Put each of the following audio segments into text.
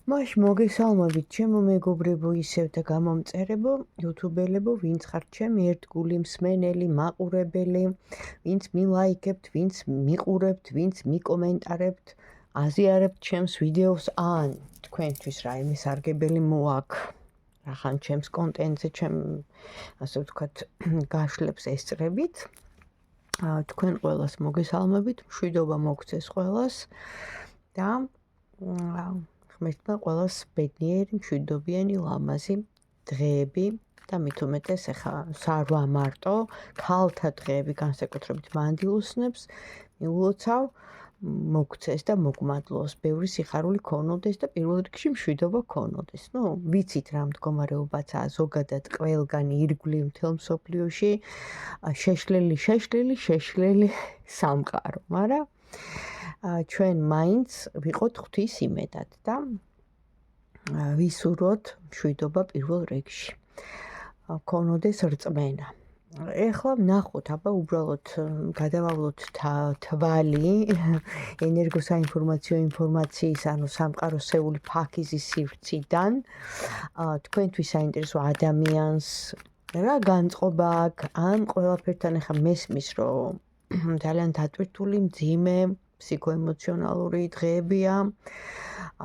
მაშ მოგესალმებით ჩემო მეგობრებო ისევ და გამომწერებო იუთუბელებო ვინც ხართ ჩემი ერთგული მსმენელი მაყურებელი ვინც მილაიქებთ ვინც მიყურებთ ვინც მიკომენტარებთ აზიარებთ ჩემს ვიდეოს ან თქვენთვის რაიმე სარგებელი მოაქვს ახან ჩემს კონტენტზე ჩემ ასე ვთქვათ გაშლებს ესწრებით თქვენ ყველას მოგესალმებით მშვიდობა მოგცეს ყველას და ღმერთმა ყველას ბედნიერი, მშვიდობიანი, ლამაზი დღეები და მით უმეტეს ახლა სარვა მარტო, ქალთა დღეები განსაკუთრებით მანდილოსნებს მიულოცავ, მოგცეს და მოგმადლოს, ბევრი სიხარული ქონოდეს და პირველ რიგში მშვიდობა ქონოდეს. ვიცით რა მდგომარეობაცაა ზოგადად ყველგან ირგვლივ მთელ მსოფლიოში, შეშლილი სამყარო, მაგრამ ჩვენ მაინც ვიყოთ ღვთის იმედად და ვისურვოთ მშვიდობა პირველ რიგში. ქონოდეს რწმენა. ეხლა ვნახოთ, აბა უბრალოდ გადავავლოთ თვალი ენერგოსაინფორმაციო ინფორმაციის, ანუ სამყაროსეული ფაქიზის სივრციდან. თქვენთვის საინტერესო ადამიანს რა განწყობა აქვს ამ ყველაფერთან ახლა მესმის, რომ ძალიან დატვირთული, მძიმე ფსიქოემოციონალური დღეებია.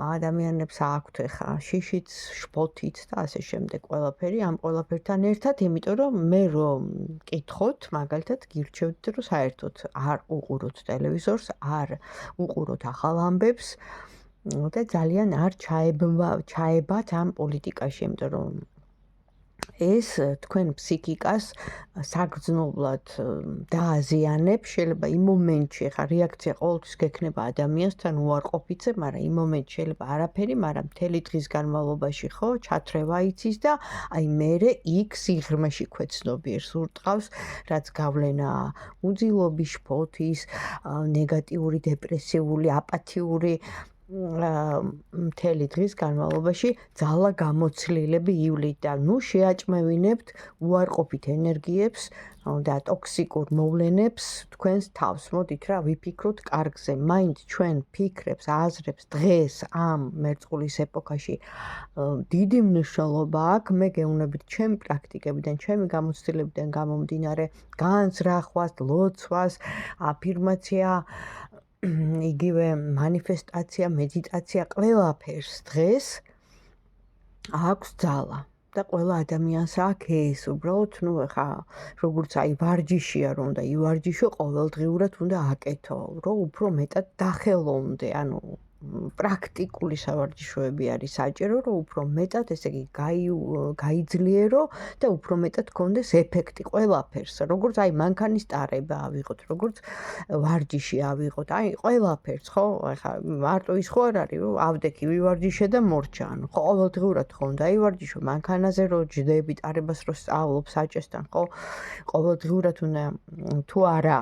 ადამიანებს აქვთ ახლა შიშიც, შფოთიც და ასე შემდეგ ყველაფერი ამ ყველაფერთან ერთად, იმიტომ რომ მე რომ მკითხოთ, მაგალითად გირჩევთ, რომ საერთოდ არ უყუროთ ტელევიზორს, არ უყუროთ ახალ ამბებს და ძალიან არ ჩაებათ ამ პოლიტიკაში, იმიტომ რომ ეს თქვენ ფსიქიკას საგრძნობლად დააზიანებს, შეიძლება იმ მომენტში, ხა რეაქცია ყოველთვის გექნება ადამიანთან უარყოფითზე, მაგრამ იმ მომენტში შეიძლება არაფერი, მაგრამ მთელი დღის განმავლობაში ხო, ჩათრევა იცის და აი მერე იქ სიღრმეში ქვეცნობიერს ურტყავს, რაც გავლენაა უძილობის, შფოთის, ნეგატიური, დეპრესიული, აპათიური მთელი დღის განმავლობაში ძალა გამოცლილები ივლით და შეაჭმევინებთ უარყოფით ენერგიებს და ტოქსიკურ მოვლენებს თქვენს თავს. მოდით რა ვიფიქროთ კარგზე. მაინც ჩვენ ფიქრებს, აზრებს დღეს ამ მერწყულის ეპოქაში დიდი მნიშვნელობა აქვს. მე გეუბნებით ჩემი პრაქტიკებიდან, ჩემი გამოცდილებიდან გამომდინარე, განზრახვას, ლოცვას, აფირმაცია იგივე მანიფესტაცია, მედიტაცია, ყველაფერს დღეს აქვს ძალა და ყველა ადამიანს აქვს ეს უბრალოდ, ახლა როგორც აი ვარჯიშია რომ და ივარჯიშო, ყოველდღიურად უნდა აკეთო, რომ უფრო მეტად დახელოვნდე, ანუ პრაქტიკული სავარჯიშოები არის საჭირო, რომ უფრო მეტად, ესე იგი, გაიძლიერო და უფრო მეტად გქონდეს ეფექტი ყველაფერს. როგორც აი მანქანის ტარება ავიღოთ, როგორც ვარჯიში ავიღოთ, აი ყველაფერს, ხო? ახლა მარტო ის ხო არ არის, რომ ავდექი ვივარჯიშე და მორჩა, ანუ ყოველდღიურად ხო უნდა ივარჯიშო, მანქანაზე რო ჯდები, ტარებას რო სწავლობ საჭესთან, ხო? ყოველდღიურად უნდა თუ არა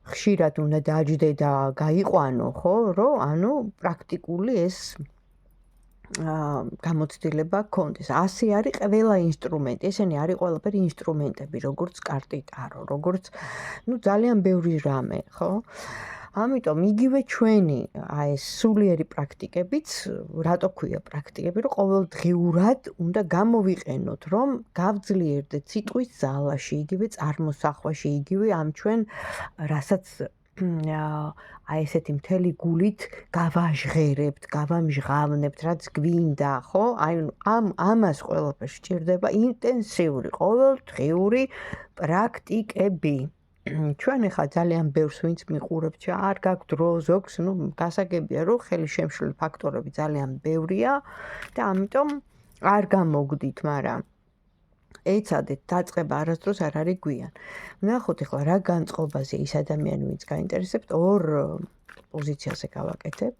ხშირად უნდა დაჯდე და გაიყვანო, ხო, რომ ანუ პრაქტიკული ეს გამოცდილება გქონდეს. ასე არის ყველა ინსტრუმენტი. ესენი არის ყველაფერი ინსტრუმენტები, როგორც კარტი ტარო, როგორც ძალიან ბევრი რამე, ხო? ამიტომ იგივე ჩვენი აი ეს სულიერი პრაქტიკებიც, რატო ქვია პრაქტიკები, რომ ყოველდღიურად უნდა გამოვიყენოთ, რომ გავძლიერდეთ სიტყვის ძალაში, იგივე წარმოსახვაში, იგივე ამ ჩვენ რასაც აი ესეთი მთელი გულით გავაჟღერებთ, გავამჟღავნებთ, რაც გვინდა, ხო? აი ამას ყველაფერს სჭირდება ინტენსიური, ყოველდღიური პრაქტიკები. ჩვენ ახლა ძალიან ბევრს ვინც მიყურებთ, არ გაქვთ დრო, ზოგს, გასაგებია, რომ ხელი შემშლელი ფაქტორები ძალიან ბევრია და ამიტომ არ გამოგდით, მაგრამ ეცადეთ, დაწყება არასდროს არ არის გვიან. ვნახოთ ახლა რა განწყობაზე ის ადამიანი, ვინც გაინტერესებთ, ორ პოზიციაზე გავაკეთებ.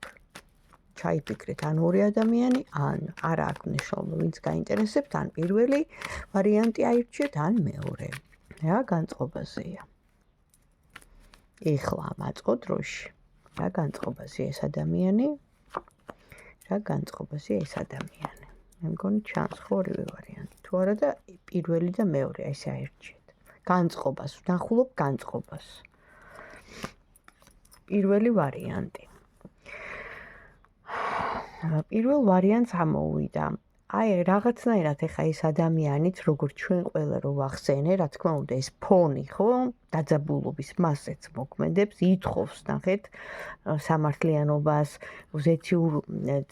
ჩაიფიქრეთ, ან ორი ადამიანი, ან არა აქვს მნიშვნელობა, ვინც გაინტერესებთ, ან პირველი ვარიანტი აირჩიეთ, ან მეორე. რა განწყობაზეა. ეხლა მაწყო დროში. რა განწყობაზეა ეს ადამიანი? რა განწყობაზეა ეს ადამიანი? მე მგონი ჩანს ხო ორივე ვარიანტი. თუ არა და პირველი და მეორე, ესე აირჩიეთ. განწყობას, ვნახულობ განწყობას. პირველი ვარიანტი. პირველ ვარიანტს ამოვიდა. აი რაღაცნაირად ეხა ეს ადამიანიც როგორც ჩვენ ყველა რო ვახსენე, რა თქმა უნდა ეს ფონი, ხო? დაძაბულობის მასეც მოქმედებს, ითხოვს, ნახეთ, სამართლიანობას, ზეციურ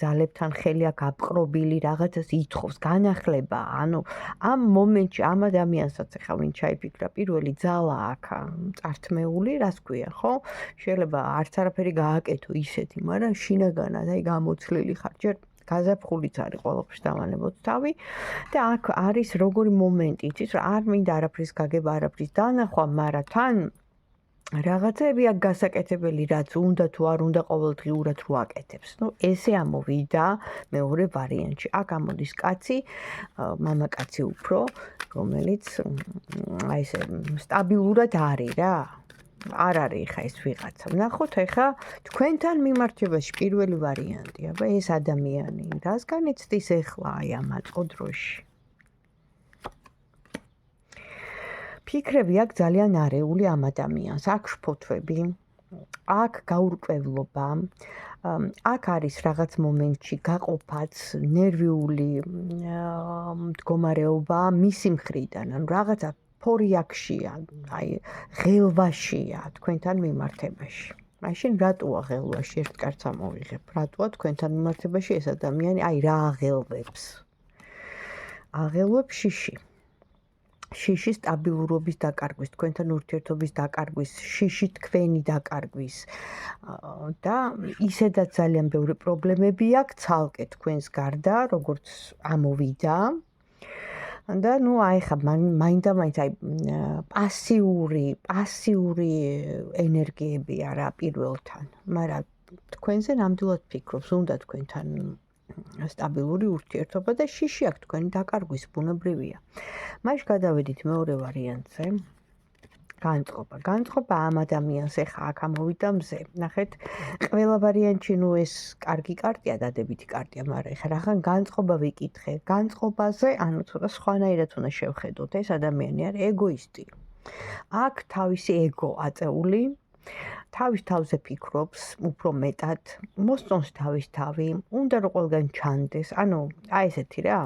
ძალებთან ხელი აქვს აპყრობილი, რაღაცას ითხოვს, განახლება, ანუ ამ მომენტში ამ ადამიანსაც ეხა ვინ ჩაიფიქრა, პირველი ძალა აქვს წართმეული, რას ქვია, ხო? შეიძლება არც არაფერი გააკეთო ისეთი, მაგრამ შინაგანად აი გამოცლილი ხარ, ჯერ გაზაფხულიც არის ყველაფერს დავანებოთ თავი და აქ არის როგორი მომენტი, იცით რა, არ მინდა არაფრის გაგება, არაფრის დანახვა, მაგრამ თან რაღაცები აქ გასაკეთებელი, რაც უნდა თუ არ უნდა ყოველდღიურად რო აკეთებს. ნუ ესე ამოვიდა მეორე ვარიანტში. აქ ამოდის კაცი, მამაკაცი უფრო, რომელიც აი ესე სტაბილურად არის რა. არ არის ხა ეს ვიღაცა. ნახოთ ახლა თქვენთან მიმართებაში პირველი ვარიანტი, აბა ეს ადამიანი რას განიცდის ახლა აი ამ აწყო დროში? ფიქრები აქ ძალიან არეული ამ ადამიანს, აქ შფოთვები, აქ გაურკვევლობა, აქ არის რაღაც მომენტში გაყოფაც, ნერვიული მდგომარეობა მისი მხრიდან, ანუ რაღაცა ფორიაქშია, აი ღელვაშია თქვენთან მიმართებაში. მაშინ რატოა ღელვაში ერთ კაც ამოვიღებ? რატოა თქვენთან მიმართებაში ეს ადამიანი აი რა აღელვებს? აღელვებს შიში. შიში სტაბილურობის დაკარგვის, თქვენთან ურთიერთობის დაკარგვის, შიში თქვენი დაკარგვის და ისედაც ძალიან ბევრი პრობლემები აქვს ცალკე თქვენს გარდა, როგორც ამოვიდა. და ნუ აი ხა მაინდა-მაინც აი პასიური ენერგიებია რა პირველთან, მაგრამ თქვენზე ნამდვილად ფიქრობს, უნდა თქვენთან სტაბილური ურთიერთობა და შიში აქვს თქვენი დაკარგვის ბუნებრივია. მაშინ გადავედით მეორე ვარიანტზე. განწყობა ამ ადამიანს ეხა აქ ამოვიდა მზე. ნახეთ, ყველა ვარიანტში ნუ ეს კარგი კარტია, დადებითი კარტია, მაგრამ ეხა რახან განწყობა ვიკითხე. განწყობაზე, ანუ ცოტა სხვანაირად უნდა შევხედოთ, ეს ადამიანი არის ეგოისტი. აქ თავისი ეგო აწეული, თავის თავზე ფიქრობს, უფრო მეტად, მოსწონს თავის თავი, უნდა რომ ყველგან ჩანდეს, ანუ აი ესეთი რა.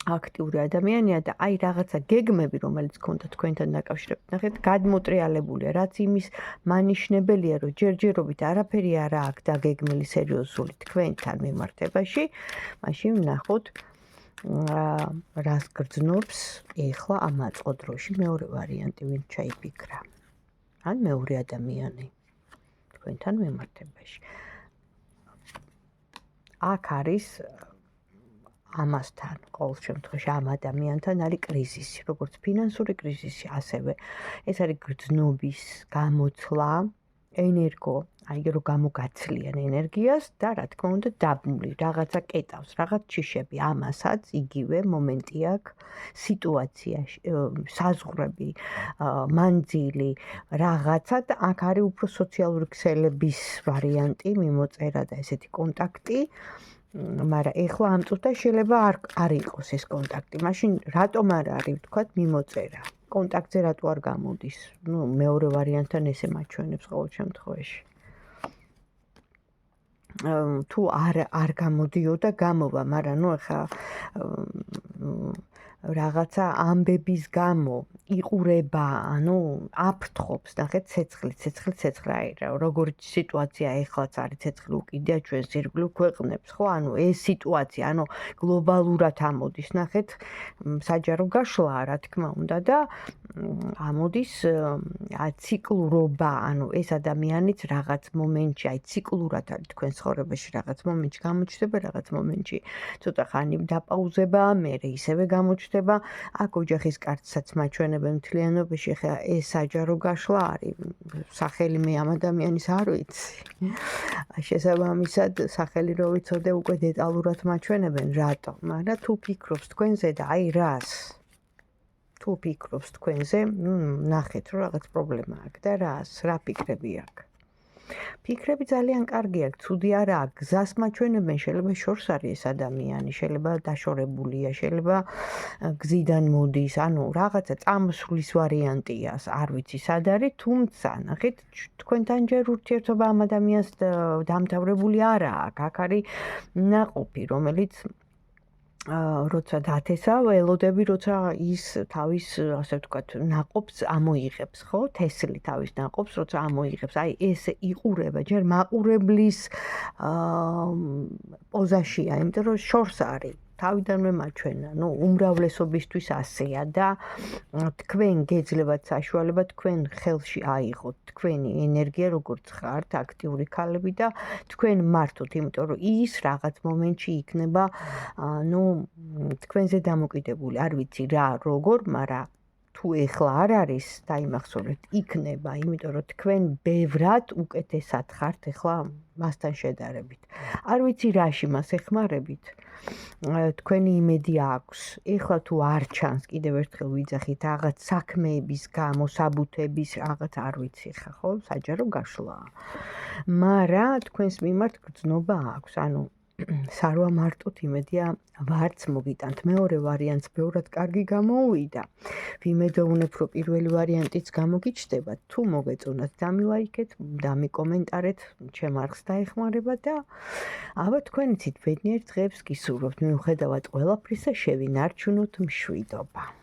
აქტიური ადამიანია და აი რაღაცა გეგმები, რომელიც ქონდა თქვენთან დაკავშირებით, ნახეთ, გადმოტრიალებულია, რაც იმის მანიშნებელია, რომ ჯერჯერობით არაფერი არ აქვს დაგეგმილი სერიოზული თქვენთან მიმართებაში, მაშინ ნახოთ რას გრძნობს ეხლა ამ აწყო დროში მეორე ვარიანტი, ვინ ჩაიფიქრა. ან მეორე ადამიანი თქვენთან მიმართებაში. აქ არის ამასთან, ყოველ შემთხვევაში ამ ადამიანთან არის კრიზისი, როგორც ფინანსური კრიზისი, ასევე ეს არის გრძნობის გამოცვლა, ენერგო, აი რომ გამოგაცლიან ენერგიას და რა თქმა უნდა დაბმული, რაღაცა კეტავს, რაღაც ჩიშები, ამასაც იგივე მომენტი აქვს, სიტუაცია, საზღვრები, მანძილი, რაღაცა და აქ არის უფრო სოციალური ქსელების ვარიანტი, მიმოწერა და ესეთი კონტაქტი. მაგრამ ეხლა ამ წუთას შეიძლება არ იყოს ეს კონტაქტი. მაშინ რატომ არ არის, ვთქვათ, მიმოწერა. კონტაქტზე რატო არ გამოდის? ნუ მეორე ვარიანტთან ესე მაჩვენებს ყოველ შემთხვევაში. თუ არ გამოდიოდა, გამოვა, მაგრამ ნუ ახლა რაღაცა ამბების გამო იყურება, ანუ აფრთხობს, ნახეთ, ცეცხლი, აი რა, როგორი სიტუაცია ეხლაც არის, ცეცხლი უკიდია ჩვენს ირგვლივ ქვეყნებს, ხო? ანუ ეს სიტუაცია, ანუ გლობალურად ამოდის, ნახეთ, საჯარო გაშლაა, რა თქმა უნდა და ამოდის ციკლურობა, ანუ ეს ადამიანიც რაღაც მომენტში, აი ციკლურად არის თქვენ ცხოვრებაში, რაღაც მომენტში გამოჩნდება, რაღაც მომენტში ცოტა ხანი დაპაუზება, მერე ისევე გამოჩნდება. აქ ოჯახის კარტსაც მაჩვენებენ მთლიანობაში, ხა ეს საჯარო გაშლა არის. სახელი მე ამ ადამიანის არ ვიცი. შესაბამისად, სახელი რო ვიცოდე, უკვე დეტალურად მაჩვენებენ რატო, მაგრამ თუ ფიქრობს თქვენზე და აი რას თუ ფიქრობს თქვენზე, ნახეთ, რომ რაღაც პრობლემა აქვს და რა ფიქრები აქვს. ფიქრები ძალიან კარგია, ცუდი არაა, გზას მაჩვენებენ, შეიძლება შორს არის ეს ადამიანი, შეიძლება დაშორებულია, შეიძლება გზიდან მოდის, ანუ რაღაცა წამსვლის ვარიანტია, არ ვიცი სად არის, თუმცა ნახეთ, თქვენთან ჯერ ურთიერთობა ამ ადამიანს დამთავრებული არა აქვს, აქ არის ნაყოფი, რომელიც როცა დათესა, ველოდები, როცა ის თავის, ასე ვთქვათ, ნაყოფს ამოიღებს, ხო? თესლი თავის ნაყოფს, როცა ამოიღებს. აი, ეს იყურება, ჯერ მაყურებლის პოზაშია, იმიტომ რომ შორს არის. თავიდანვე მაჩვენა, უმრავლესობისთვის ასეა და თქვენ გეძლებათ საშუალება თქვენ ხელში აიღოთ თქვენი ენერგია, როგორც ხართ, აქტიური ქალები და თქვენ მართოთ, იმიტომ რომ ის რაღაც მომენტში იქნება, თქვენზე დამოკიდებული. არ ვიცი რა, როგორ, მაგრამ თუ ეხლა არ არის, დაიმახსოვრეთ, იქნება, იმიტომ რომ თქვენ ბევრად უკეთესად ხართ ეხლა მასთან შედარებით. არ ვიცი რაში მას ეხმარებით. თქვენი იმედი აქვს. ეხლა თუ არ ჩანს, კიდევ ერთხელ ვიძახით, რაღაც საქმეების გამო, საბუთების, რაღაც არ ვიცი ხა, ხო? საჯარო გაშლაა. მაგრამ თქვენს მიმართ გრძნობა აქვს, ანუ სარვა მარტოთ იმედია ვარც მოგიტანთ. მეორე ვარიანტს ბევრად კარგი გამოუვიდა. ვიმედოვნებ, რომ პირველი ვარიანტიც გამოგიჩნდება. თუ მოგეწონათ, დამილაიქეთ, დამიკომენტარეთ, ჩემ არხს დაეხმარება და აბა თქვენ იცით, ბედნიერ დღეებს გისურვებთ. მიუხედავად ყველაფრისა, შევინარჩუნოთ მშვიდობა.